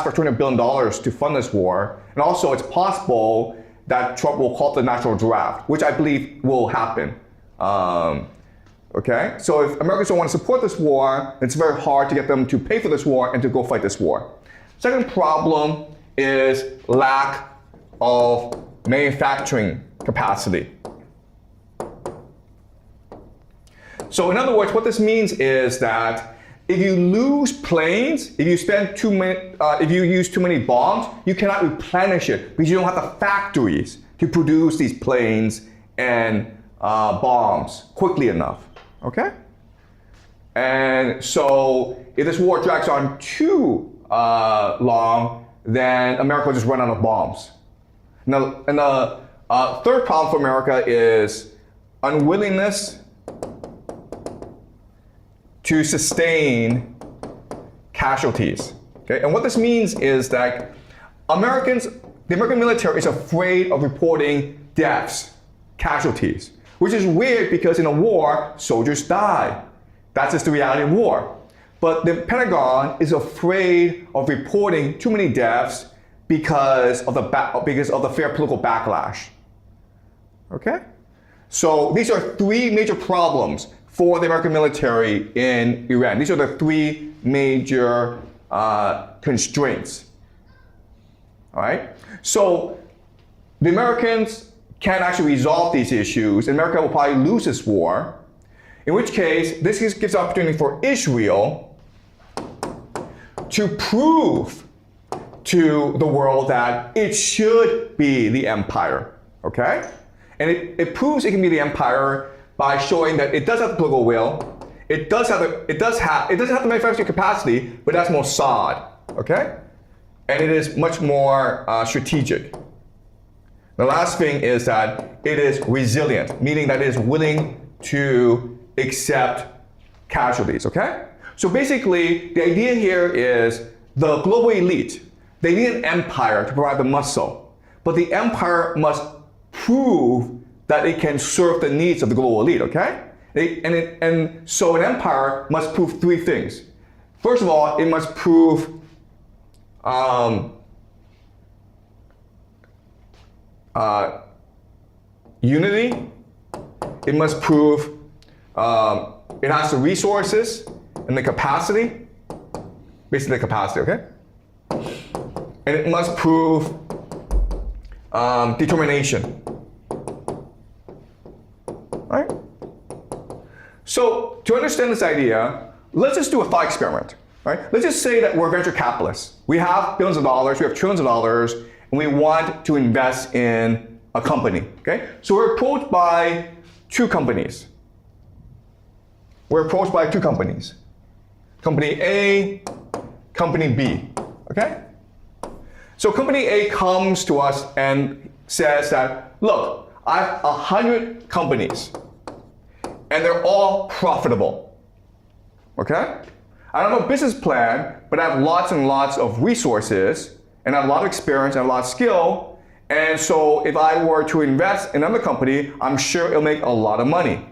for $200 billion to fund this war. And also it's possible that Trump will call the natural draft, which I believe will happen. Okay, so if Americans don't want to support this war, it's very hard to get them to pay for this war and to go fight this war. Second problem is lack of manufacturing capacity. So in other words, what this means is that if you lose planes, if you use too many bombs, you cannot replenish it because you don't have the factories to produce these planes and bombs quickly enough. Okay? And so if this war drags on too long, then America will just run out of bombs. Now, and the third problem for America is unwillingness to sustain casualties. Okay? And what this means is that the American military is afraid of reporting deaths, casualties, which is weird because in a war, soldiers die. That's just the reality of war. But the Pentagon is afraid of reporting too many deaths because of the fair political backlash. Okay? So these are three major problems for the American military in Iran. These are the three major constraints. All right? So the Americans can't actually resolve these issues, and America will probably lose this war, in which case this gives opportunity for Israel to prove to the world that it should be the empire, okay? And it proves it can be the empire by showing that it does have the political will, it doesn't have the manufacturing capacity, but that's Mossad, okay? And it is much more strategic. The last thing is that it is resilient, meaning that it is willing to accept casualties, okay? So basically, the idea here is the global elite, they need an empire to provide the muscle, but the empire must prove that it can serve the needs of the global elite, okay? And so an empire must prove three things. First of all, it must prove unity. It must prove it has the resources and the capacity, basically the capacity, okay? And it must prove determination. All right? So to understand this idea, let's just do a thought experiment. Right? Let's just say that we're venture capitalists. We have billions of dollars, we have trillions of dollars, and we want to invest in a company. Okay? So we're approached by two companies. Company A, Company B. Okay? So Company A comes to us and says that, look, I have 100 companies, and they're all profitable. Okay? I don't have a business plan, but I have lots and lots of resources, and I have a lot of experience and a lot of skill. And so if I were to invest in another company, I'm sure it'll make a lot of money.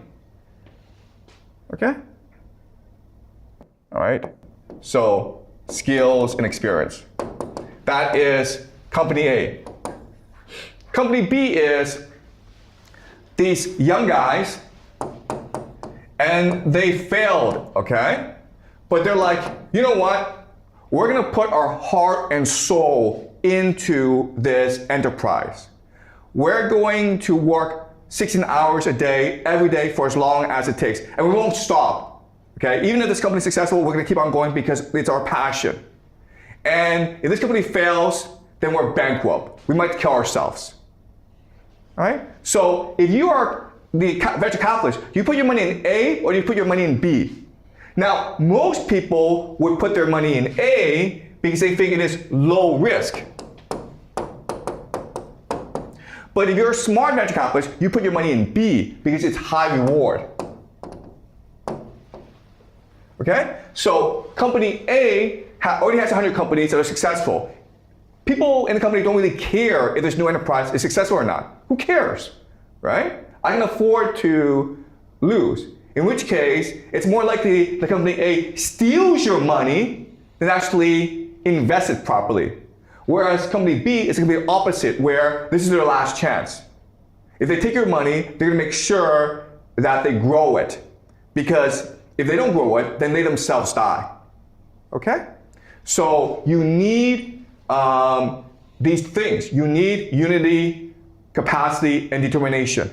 Okay? All right. So skills and experience. That is Company A. Company B is these young guys, and they failed, okay? But they're like, you know what? We're gonna put our heart and soul into this enterprise. We're going to work 16 hours a day, every day for as long as it takes. And we won't stop, okay? Even if this company is successful, we're gonna keep on going because it's our passion. And if this company fails, then we're bankrupt. We might kill ourselves, all right? So if you are the venture capitalist, do you put your money in A or do you put your money in B? Now, most people would put their money in A because they think it is low risk. But if you're a smart venture capitalist, you put your money in B because it's high reward. Okay? So company A already has 100 companies that are successful. People in the company don't really care if this new enterprise is successful or not. Who cares, right? I can afford to lose. In which case, it's more likely the company A steals your money than actually invested properly. Whereas company B is going to be the opposite, where this is their last chance. If they take your money, they're going to make sure that they grow it. Because if they don't grow it, then they themselves die. Okay? So you need these things. You need unity, capacity, and determination.